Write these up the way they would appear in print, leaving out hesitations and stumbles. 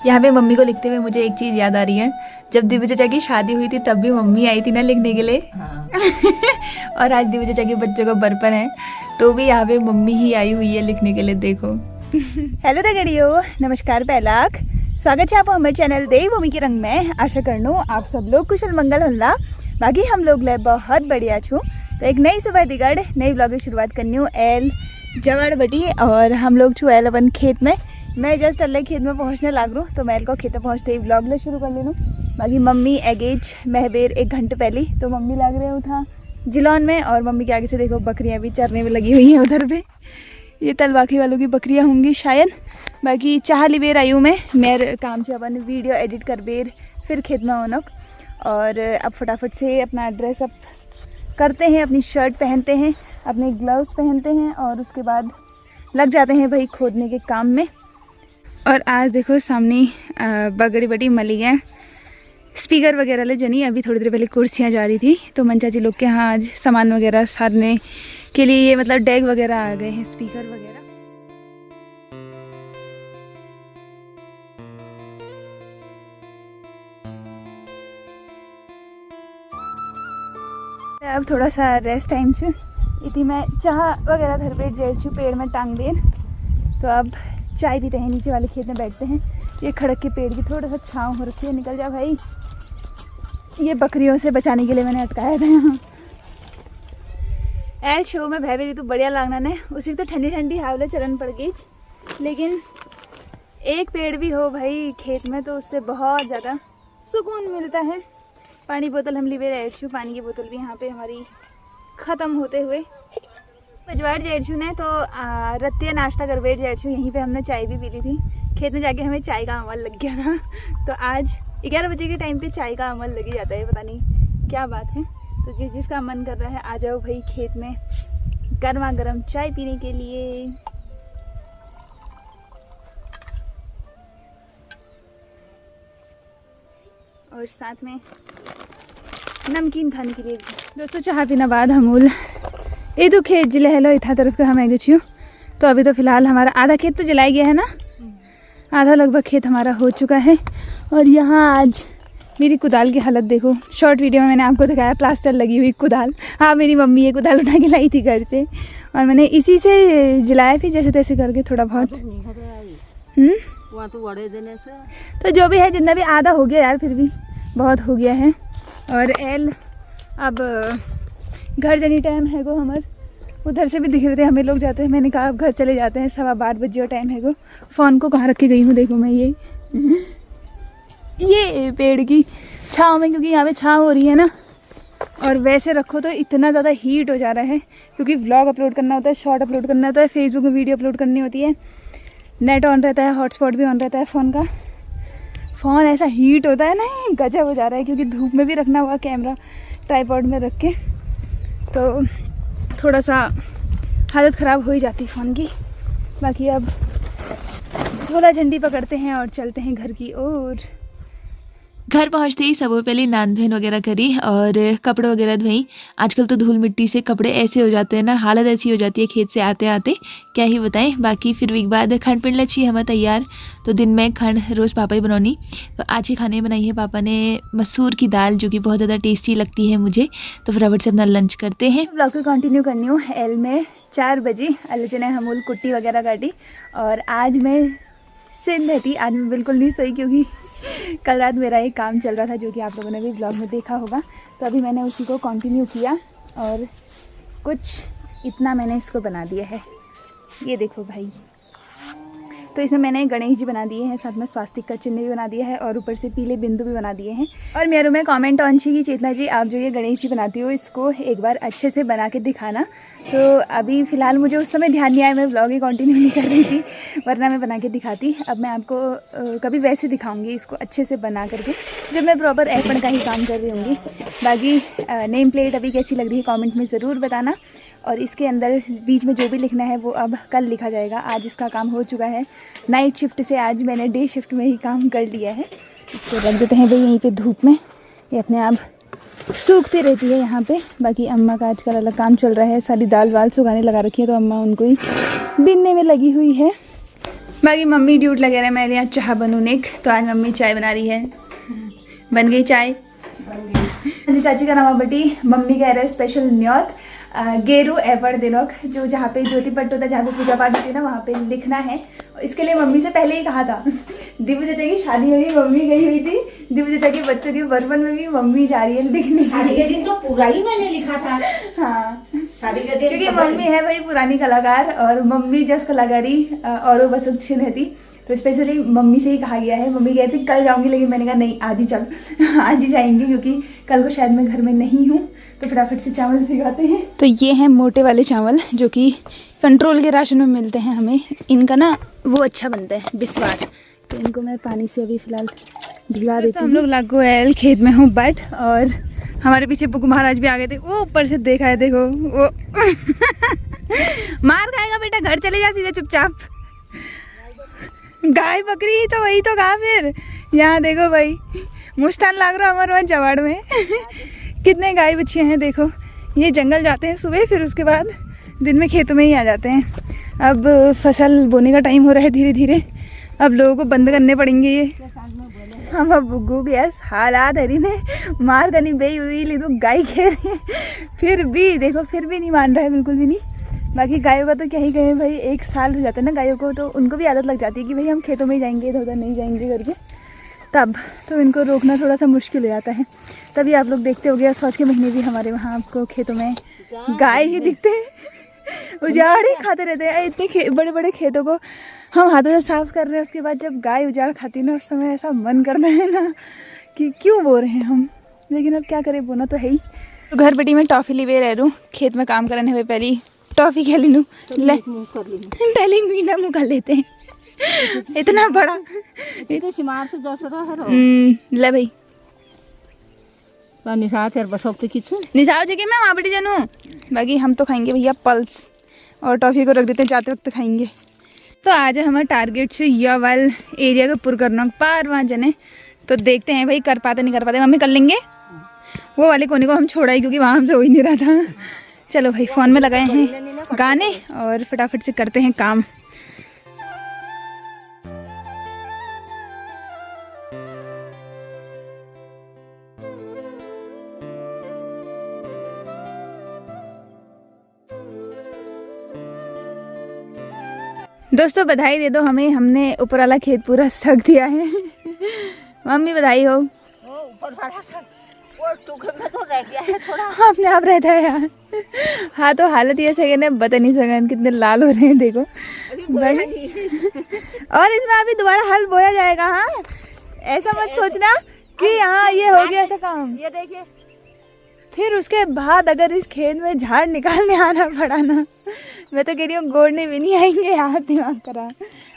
यहाँ पे मम्मी को लिखते हुए मुझे एक चीज़ याद आ रही है, जब दिव्य चाचा की शादी हुई थी तब भी मम्मी आई थी ना लिखने के लिए। हाँ। और आज दिव्य चाचा के बच्चों का बर्पण है तो भी यहाँ पे मम्मी ही आई हुई है लिखने के लिए, देखो। हेलो दगड़ियो, नमस्कार पहलाक, स्वागत है आपको हमारे चैनल देवभूमि के रंग में। आशा करनू आप सब लोग कुशल मंगल होला। बाकी हम लोग ले बहुत बढ़िया छू। तो एक नई सुबह दिगड़ नई ब्लॉग की शुरुआत करनी हूँ एल जवड़ बटी। और हम लोग छू एल अपन खेत में। मैं जस्ट अल्लाह खेत में पहुँचने लग रू तो मैं को खेत में पहुँचते ही ब्लॉग ले शुरू कर ले लूँ। बाकी मम्मी एगेज महबेर 1 घंटे पहले तो मम्मी लग रहे हो था जिलौन में। और मम्मी के आगे से देखो बकरियाँ भी चरने में लगी हुई हैं उधर पे। ये तलवाखी वालों की बकरियाँ होंगी शायद। बाकी चाह ली बेर आई हूँ मैं मेरे काम से अपन वीडियो एडिट कर बेर फिर खेत में होनक। और अब फटाफट से अपना ड्रेस अप करते हैं, अपनी शर्ट पहनते हैं, अपने ग्लव्स पहनते हैं और उसके बाद लग जाते हैं भाई खोदने के काम में। और आज देखो सामने बगड़ी बड़ी मली है स्पीकर वगैरह ले जनी। अभी थोड़ी देर पहले कुर्सियाँ जा रही थी तो मंचा जी लोग के यहाँ आज सामान वगैरह सारने के लिए ये मतलब डेग वगैरह आ गए हैं, स्पीकर वगैरह। अब थोड़ा सा रेस्ट टाइम छू इतनी मैं चाह वगैरह घर पे जेर छू पेड़ में टांग बेर। तो अब चाय पीते हैं, नीचे वाले खेत में बैठते हैं। ये खड़क के पेड़ की थोड़ा सा छाँव हो रखी है, निकल जा भाई। ये बकरियों से बचाने के लिए मैंने अटकाया था यहाँ। ऐल शो में भय तो बढ़िया लागना ने उसी तो ठंडी ठंडी हवा चलन पड़ गई। लेकिन एक पेड़ भी हो भाई खेत में तो उससे बहुत ज़्यादा सुकून मिलता है। पानी बोतल हम ली बेर एडशू, पानी की बोतल भी यहाँ पे हमारी ख़त्म होते हुए पजवाड़ जेडशू ने तो रत्तिया नाश्ता कर बेर जेडशू। यहीं पे हमने चाय भी पी ली थी। खेत में जाके हमें चाय का अमल लग गया था। तो आज 11 बजे के टाइम पे चाय का अमल लग ही जाता है, पता नहीं क्या बात है। तो जिसका मन कर रहा है आ जाओ भाई खेत में गर्मा गर्म चाय पीने के लिए। और साथ में नमकीन खाने के लिए। दोस्तों चाह पीना बाद हमूल ये तो खेत जिले हेलो इतना तरफ के हम आगे छू। तो अभी तो फिलहाल हमारा आधा खेत तो जलाया गया है ना, आधा लगभग खेत हमारा हो चुका है। और यहाँ आज मेरी कुदाल की हालत देखो। शॉर्ट वीडियो में मैंने आपको दिखाया प्लास्टर लगी हुई कुदाल। हाँ मेरी मम्मी ये कुदाल उठा के लाई थी घर से और मैंने इसी से जलाया फिर जैसे तैसे करके थोड़ा बहुत। तो जो भी है जितना भी आधा हो गया यार, फिर भी बहुत हो गया है। और एल अब घर जाने टाइम है गो हमार, उधर से भी दिख रहे थे हमें लोग जाते हैं। मैंने कहा अब घर चले जाते हैं, 12:15 बजे टाइम है गो। फ़ोन को कहाँ रख के गई हूँ देखो मैं ये पेड़ की छाँव में, क्योंकि यहाँ पे छाँव हो रही है ना। और वैसे रखो तो इतना ज़्यादा हीट हो जा रहा है क्योंकि व्लॉग अपलोड करना होता है, शॉर्ट अपलोड करना होता है, फेसबुक में वीडियो अपलोड करनी होती है, नेट ऑन रहता है, हॉटस्पॉट भी ऑन रहता है फ़ोन का। फ़ोन ऐसा हीट होता है ना, गजब हो जा रहा है क्योंकि धूप में भी रखना हुआ कैमरा ट्राइपॉड में रख के। तो थोड़ा सा हालत ख़राब हो ही जाती है फ़ोन की। बाकी अब थोड़ा झंडी पकड़ते हैं और चलते हैं घर की ओर। घर पहुंचते ही सबसे पहले नान धोन वगैरह करी और कपड़े वगैरह धोई। आजकल तो धूल मिट्टी से कपड़े ऐसे हो जाते हैं ना, हालत ऐसी हो जाती है खेत से आते आते, क्या ही बताएं। बाकी फिर वीक बाद खंड पिंड लच्छी हमें तैयार। तो दिन में खंड रोज़ पापा ही बनौनी। तो आज ही खाने बनाई है पापा ने मसूर की दाल, जो कि बहुत ज़्यादा टेस्टी लगती है मुझे। तो फटाफट से अपना लंच करते हैं। ब्लॉग को कंटिन्यू करनी हूँ। एल में 4 बजे अल्लाह ने हमूल कुट्टी वगैरह काटी। और आज मैं सिंध थी, आज मैं बिल्कुल नहीं सोई क्योंकि कल रात मेरा एक काम चल रहा था जो कि आप लोगों ने भी ब्लॉग में देखा होगा। तो अभी मैंने उसी को कंटिन्यू किया और कुछ इतना मैंने इसको बना दिया है, ये देखो भाई। तो इसमें मैंने गणेश जी बना दिए हैं, साथ में स्वास्तिक का चिन्ह भी बना दिया है और ऊपर से पीले बिंदु भी बना दिए हैं। और मेरे में कमेंट ऑन छी कि चेतना जी आप जो ये गणेश जी बनाती हो इसको एक बार अच्छे से बना के दिखाना। तो अभी फ़िलहाल मुझे उस समय ध्यान नहीं आया, मैं ब्लॉग ही कंटिन्यू नहीं कर रही थी, वरना मैं बना के दिखाती। अब मैं आपको कभी वैसे दिखाऊंगी इसको अच्छे से बना करके जब मैं प्रॉपर एपन का ही काम कर रही होंगी। बाकी नेम प्लेट अभी कैसी लग रही है कमेंट में ज़रूर बताना। और इसके अंदर बीच में जो भी लिखना है वो अब कल लिखा जाएगा। आज इसका काम हो चुका है नाइट शिफ्ट से, आज मैंने डे शिफ्ट में ही काम कर लिया है। इसको रख देते हैं भाई यहीं पे धूप में, ये अपने आप सूखती रहती है यहाँ पे। बाकी अम्मा का आजकल अलग काम चल रहा है, सारी दाल वाल सुखाने लगा रखी है तो अम्मा उनको ही बीनने में लगी हुई है। बाकी मम्मी ड्यूट लगे रहे, मेरे यहाँ चाय बनूने। तो आज मम्मी चाय बना रही है। बन गई चाय। चाची का नाम बेटी मम्मी कह रहे हैं स्पेशल न्योत गेरू एवर दिनोक, जो जहाँ पे ज्योति पट्ट होता है, जहाँ पे पूजा पाठ होती है ना, वहाँ पे लिखना है। इसके लिए मम्मी से पहले ही कहा था। दिव्य चाचा की शादी में भी मम्मी गई हुई थी, दिव्य चाचा के बच्चों के बर्बन में भी मम्मी जा रही है लिखने। शादी के दिन तो पूरा ही मैंने लिखा था। हाँ, शादी के दिन क्योंकि मम्मी है भाई पुरानी कलाकार और मम्मी जस कलाकारी और वो बस अच्छी रहती, तो स्पेशली मम्मी से ही कहा गया है। मम्मी कहती कल जाऊंगी, लेकिन मैंने कहा नहीं आज ही चल, आज ही जाएंगे क्योंकि कल को शायद मैं घर में नहीं हूँ। तो फटाफट से चावल भिगाते हैं। तो ये हैं मोटे वाले चावल जो कि कंट्रोल के राशन में मिलते हैं हमें। इनका ना वो अच्छा बनता है बिस्वाद, तो इनको मैं पानी से अभी फिलहाल भिगा देती हूँ। हम लोग लागोएल खेत में हूँ बट, और हमारे पीछे बुक महाराज भी आ गए थे। वो ऊपर से देखा है, देखो वो मार खाएगा बेटा, घर चले जा सीधे चुपचाप। गाय बकरी तो वही तो कहा फिर। यहाँ देखो भाई मुस्तान लाग रहा हमारे वहाँ जवाड़ में कितने गाय बच्चे हैं। देखो ये जंगल जाते हैं सुबह, फिर उसके बाद दिन में खेतों में ही आ जाते हैं। अब फसल बोने का टाइम हो रहा है धीरे धीरे, अब लोगों को बंद करने पड़ेंगे ये। हम अब बुग्गू गैस हालात हरी ने मार करनी बे हुई ली तो गाय कह रही है, फिर भी देखो फिर भी नहीं मान रहा है, बिल्कुल भी नहीं। बाकी गायों का तो क्या ही कहें भाई, 1 साल हो जाता है ना गायों को, तो उनको भी आदत लग जाती है कि भाई हम खेतों में ही जाएंगे, इधर उधर नहीं जाएंगे करके। तब तो इनको रोकना थोड़ा सा मुश्किल हो जाता है। तभी आप लोग देखते हो गया सोच के महीने भी हमारे वहाँ आपको खेतों में गाय ही दिखते हैं, उजाड़ ही खाते रहते हैं। इतने बड़े बड़े खेतों को हम हाथों से साफ कर रहे हैं, उसके बाद जब गाय उजाड़ खाती है ना, उस समय ऐसा मन करता है ना कि क्यों बो रहे हैं हम, लेकिन अब क्या करें, बोना तो है ही। तो घर बेटी में टॉफ़ी ली रह दूँ, खेत में काम करने हुए पहली टॉफ़ी खेल लूँ, पहले मीना मुँह कर लेते हैं। इतना बड़ा तो शिमार से ले भाई निशा तेरे बसों से किच्छु निशाओ जगह मैं वहाँ बेटी जानू। बाकी हम तो खाएंगे भैया पल्स, और टॉफ़ी को रख देते हैं, जाते वक्त खाएंगे। तो आज हमारा टारगेट से यह वाल एरिया को पूरा करना पार वहाँ जने, तो देखते हैं भाई कर पाते नहीं कर पाते। मम्मी कर लेंगे वो वाले कोने को, हम छोड़ा ही क्योंकि वहाँ हमसे हो ही नहीं रहा था। चलो भाई फ़ोन में लगाए हैं गाने और फटाफट से करते हैं काम। दोस्तों बधाई दे दो हमें, हमने ऊपर वाला खेत पूरा सक दिया है। मम्मी बधाई हो। ऊपर वाला वो टुकड़े में तो रह गया है थोड़ा, अपने आप रहता है यार। हाँ तो हालत ये सही है, बता नहीं सकते कितने लाल हो रहे हैं देखो। और इसमें अभी दोबारा हल बोया जाएगा। हाँ ऐसा मत सोचना कि हाँ ये हो गया ऐसा काम। ये देखिए फिर उसके बाद अगर इस खेत में झाड़ निकालने आना पड़ा ना, मैं तो कह रही हूँ गोड़ने भी नहीं आएंगे यार, दिमाग खराब,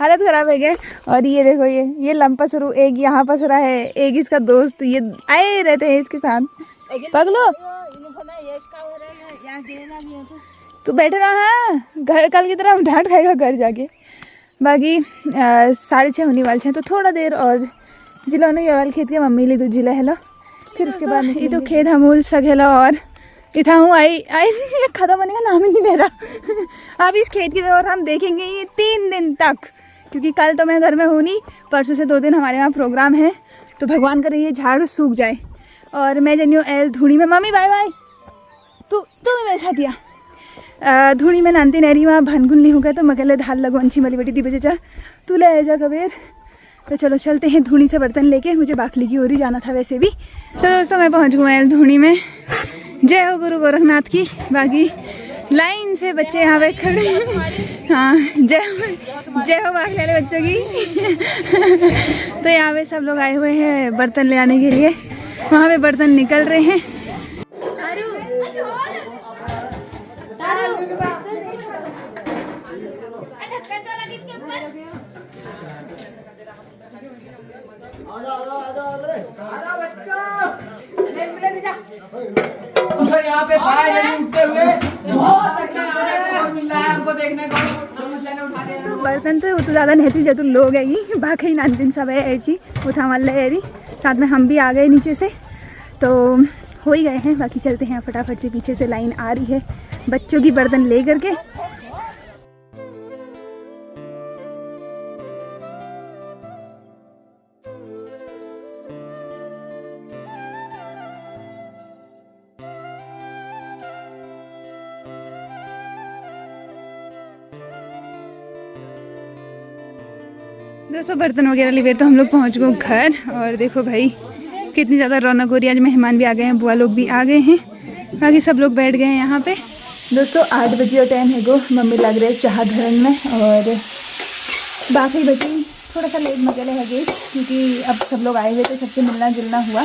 हालत ख़राब है गया। और ये देखो ये लंपा शुरू, एक यहाँ पसरा है, एक इसका दोस्त, ये आए रहते हैं इसके साथ। पगलो तू बैठे रहा, घर कल की तरह डांट खाएगा घर जाके। बाकी 6:30 होने वाले हैं, तो थोड़ा देर और जिला ने ये वाले खेत के मम्मी ली तो जिला हेलो, फिर उसके बाद ये तो खेत हमूल सघेला और इतना हूँ आई खत्म होने का नाम ही नहीं ले रहा। अब इस खेत की और हम देखेंगे ये 3 दिन तक, क्योंकि कल तो मैं घर में हूँ नहीं, परसों से 2 दिन हमारे यहाँ प्रोग्राम है, तो भगवान करे ये झाड़ सूख जाए। और मैं जनियो एल धूणी में, मम्मी बाय बाय, तू भी मेरे साथ दिया धूणी में नानती नहरी वहाँ भनगुन नहीं होगा, तो मगले धाल लगो अंशी मली बेटी दी बचा तू ले जा कबीर। तो चलो चलते हैं धूणी से बर्तन लेके, मुझे बाखली की ओर ही जाना था वैसे भी। तो दोस्तों मैं पहुँच गई एल धूणी में। जय हो गुरु गोरखनाथ की। बाकी लाइन से बच्चे यहाँ पे खड़े हैं। हाँ जय हो बाकी वाले बच्चों की। तो यहाँ पे सब लोग आए हुए हैं बर्तन ले आने के लिए, वहाँ पे बर्तन निकल रहे हैं। यहाँ पे उठते हुए बहुत अच्छा मिल रहा है हमको देखने को। बर्तन तो ज़्यादा नहीं थी, जो तुम लोग है बाकी नानदिन सब है ऐसी उठा वाल है, साथ में हम भी आ गए नीचे से, तो हो ही गए हैं। बाकी चलते हैं फटाफट से, पीछे से लाइन आ रही है बच्चों की बर्तन ले करके। दोस्तों बर्तन वगैरह लिए तो हम लोग पहुँच गए घर। और देखो भाई कितनी ज़्यादा रौनक हो रही है। आज मेहमान भी आ गए हैं, बुआ लोग भी आ गए हैं, बाकी सब लोग बैठ गए हैं यहाँ पे। दोस्तों 8 बजे और टाइम है गो। मम्मी लग रहे चाह धरन में और बाकी बेटी थोड़ा सा लेट मचले है गई क्योंकि अब सब लोग आए हुए थे, सबसे मिलना जुलना हुआ।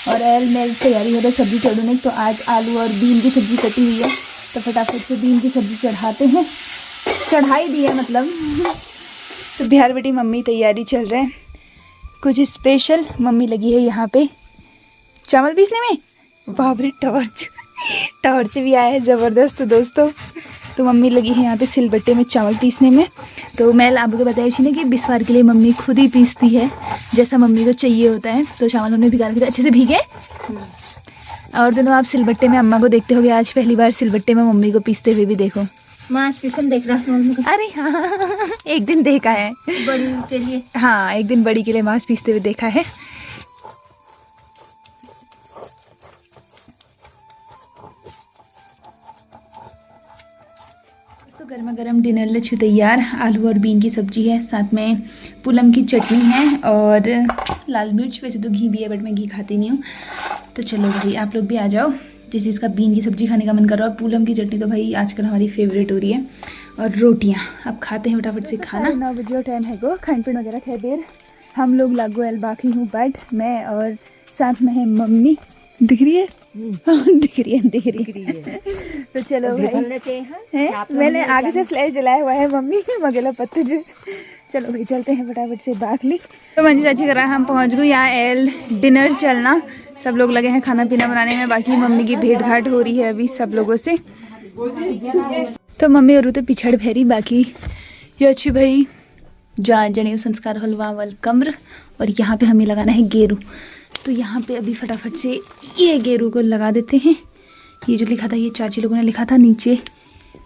और मेरी तैयारी हो रही है सब्ज़ी चढ़ने की। तो आज आलू और बीन की सब्ज़ी कटी हुई है तो फटाफट से बीन की सब्ज़ी चढ़ाते हैं। चढ़ाई दी है मतलब। तो बिहार बेटी मम्मी तैयारी चल रहे हैं कुछ स्पेशल। मम्मी लगी है यहाँ पे चावल पीसने में। बाबरी टॉर्च भी आया है ज़बरदस्त दोस्तों। तो मम्मी लगी है यहाँ पे सिलबट्टे में चावल पीसने में। तो मैं आपको बताया थी ना कि बिस्वार के लिए मम्मी खुद ही पीसती है जैसा मम्मी को चाहिए होता है। तो चावल उन्होंने भिगा रखे थे, अच्छे से भीगे। और दोनों आप सिलबट्टे में अम्मा को देखते होगे, आज पहली बार सिलबट्टे में मम्मी को पीसते हुए भी देखो। माँ स्पेशल देख रहा हूँ। अरे हाँ एक दिन देखा है बड़ी के लिए। हाँ एक दिन बड़ी के लिए मांस पीसते हुए देखा है। तो गर्मा गर्म डिनर लच्छू तैयार। आलू और बीन की सब्जी है, साथ में पुलम की चटनी है और लाल मिर्च। वैसे तो घी भी है बट मैं घी खाती नहीं हूँ। तो चलो भाई आप लोग भी आ जाओ जिस चीज़ का बीन की सब्जी खाने का मन कर रहा है। और पुलम की चटनी तो भाई आजकल हमारी फेवरेट हो रही है। और रोटियाँ अब खाते हैं फटाफट से खाना। 9 बजे और टाइम है गो। खान पीन वगैरह खै देर हम लोग लागो एल बाकी हूँ बैठ मैं और साथ में है मम्मी। दिख रही है दिख रही है। तो चलो भाई है मैंने आगे से फ्लैश जलाया हुआ है मम्मी मगेला पत्ते जो। चलो भाई चलते हैं फटाफट से बागली। तो मंजू चाची करा हम पहुँच गए यहाँ एल डिनर चलना। सब लोग लगे हैं खाना पीना बनाने में। बाकी मम्मी की भेंट घाट हो रही है अभी सब लोगों से। तो मम्मी और तो पिछड़ फेरी बाकी ये अच्छी भाई जनेऊ संस्कार हलवा वल कम्र। और यहाँ पे हमें लगाना है गेरू। तो यहाँ पे अभी फटाफट से ये गेरू को लगा देते हैं। ये जो लिखा था ये चाची लोगों ने लिखा था, नीचे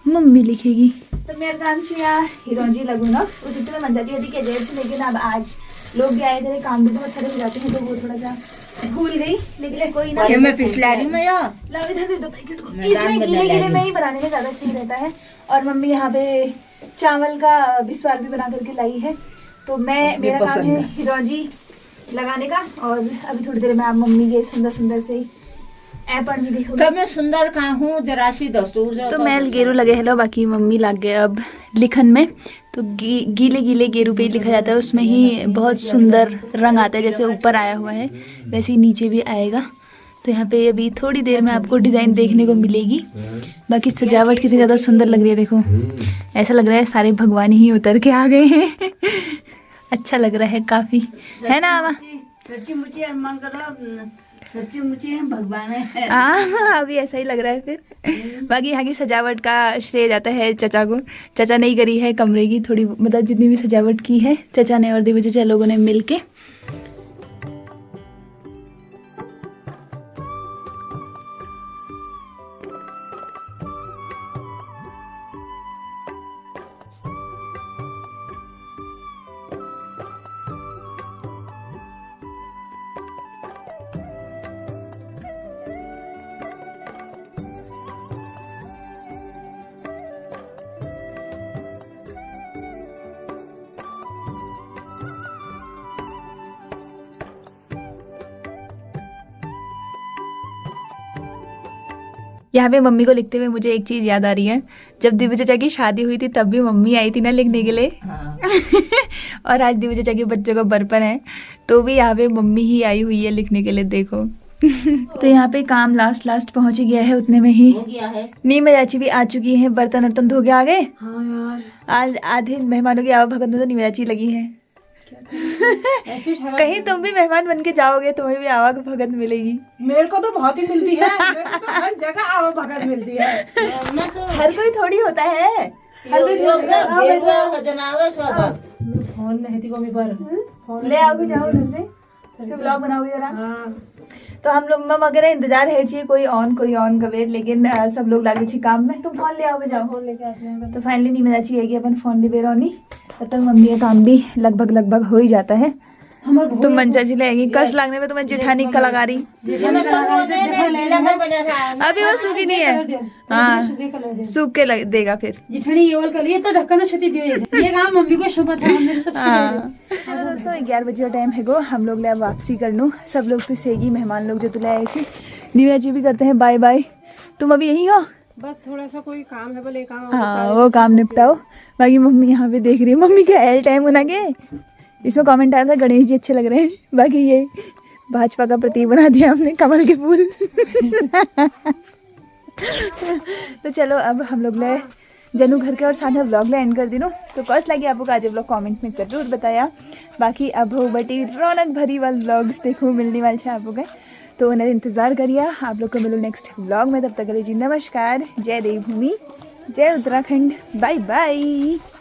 मम्मी लिखेगी। तो मैं आकांक्षा हिरोजी लगू ना उस तो मंजा जी के देर से। लेकिन अब आज लोग भी आए थे, काम भी बहुत सारे हो जाते हैं तो वो थोड़ा सा भूल गई। लेकिन कोई ना मैं पिछलारी में लाओ इधर दे दो पैकेट को। इसमें गीले गीले में ही बनाने में ज़्यादा सही रहता है। और मम्मी यहाँ पे चावल का बिस्वार भी बना करके लाई है। तो मैं मेरा काम है हिरोजी लगाने का। और अभी थोड़ी देर में आप मम्मी के सुंदर सुंदर से ऐपण भी देखो। तो मैं सुंदर कहा हूँ जरासी दस्तूर। तो मैं गेरू लगे हेलो, बाकी मम्मी लग गए अब लिखन में। तो गीले गीले गेरू पे ही लिखा जाता है, उसमें ही बहुत सुंदर रंग आता है। जैसे ऊपर आया हुआ है वैसे ही नीचे भी आएगा। तो यहाँ पे अभी थोड़ी देर में आपको डिज़ाइन देखने को मिलेगी। बाकी सजावट कितनी ज़्यादा सुंदर लग रही है देखो। ऐसा लग रहा है सारे भगवान ही उतर के आ गए हैं। अच्छा लग रहा है काफ़ी, है ना आवा? सच्ची मुझे मन कर रहा सच्ची मुझे भगवान है। हाँ अभी ऐसा ही लग रहा है फिर। बाकी यहाँ की सजावट का श्रेय जाता है चचा को। चचा ने ही करी है कमरे की थोड़ी, मतलब जितनी भी सजावट की है चचा ने और दिव्य चचा लोगों ने मिल के। यहाँ पे मम्मी को लिखते हुए मुझे एक चीज़ याद आ रही है। जब दिव्य चचा की शादी हुई थी तब भी मम्मी आई थी ना लिखने के लिए। हाँ। और आज दिव्य चचा के बच्चों का बरपन है तो भी यहाँ पे मम्मी ही आई हुई है लिखने के लिए देखो। तो यहाँ पे काम लास्ट पहुँच ही गया है, उतने में ही हो गया है। नीम चाची भी आ चुकी है, बर्तन वर्तन धो के आ गए। हाँ यार आज आधे मेहमानों की आवाभगत में तो नीम चाची लगी है। कहीं तुम भी मेहमान बन के जाओगे तुम्हें भी आवाभगत मिलेगी। मेरे को तो बहुत ही मिलती है। मेरे को तो हर जगह आवाभगत मिलती है। मैं तो हर कोई थोड़ी होता है, हर कोई फोन नहीं थी कोमी पर फोन ले आओगे जाओ उधर से फिर ब्लॉग बनाओगे जरा। हाँ तो हम लोग मम वगैरह इंतजार है चाहिए कोई ऑन कवे, लेकिन सब लोग लागे छी काम में। तुम फोन ले आओगे जाओ। फोन लेके आते हैं। तो फाइनली नहीं मजा चाहिए कि अपन फोन ले बेरोनी। तब तक मम्मी का काम भी लगभग हो ही जाता है। तुम मंचा जिलेगी कस लगने में तुम्हें जेठानी कलाकारी अभी वो सूखी नहीं है। हाँ सूख के देगा फिर जिठनी ये वाल कर लिए तो ढक्कन छुट्टी दियो ये काम मम्मी को शोभा था हमने सब चलो दोस्तों 11 बजे टाइम है गो हम लोग ले वापसी कर लूँ सब लोग तो सेगी मेहमान लोग जो तुले आए थे दिव्या जी भी करते हैं बाय बाय। तुम अभी यही हो बस थोड़ा सा कोई काम है बोले काम हाँ वो काम निपटाओ। बाकी मम्मी यहाँ पे देख रही है मम्मी का एल टाइम होना के इसमें कमेंट आया था गणेश जी अच्छे लग रहे हैं। बाकी ये भाजपा का प्रतीक बना दिया हमने कमल के फूल तो चलो अब हम लोग ले जनू घर के और साथ में व्लॉग ले एंड कर दिनों तो कौस लगी आपको आज व्लॉग कमेंट में जरूर बताया। बाकी अब हो बटी रौनक भरी वाले व्लॉग्स देखो मिलने वाले हैं आपको तो उन्हें इंतज़ार करिए। आप लोग को मिलो नेक्स्ट व्लॉग में तब तक के लिए जी नमस्कार। जय देवभूमि जय उत्तराखंड बाय बाय।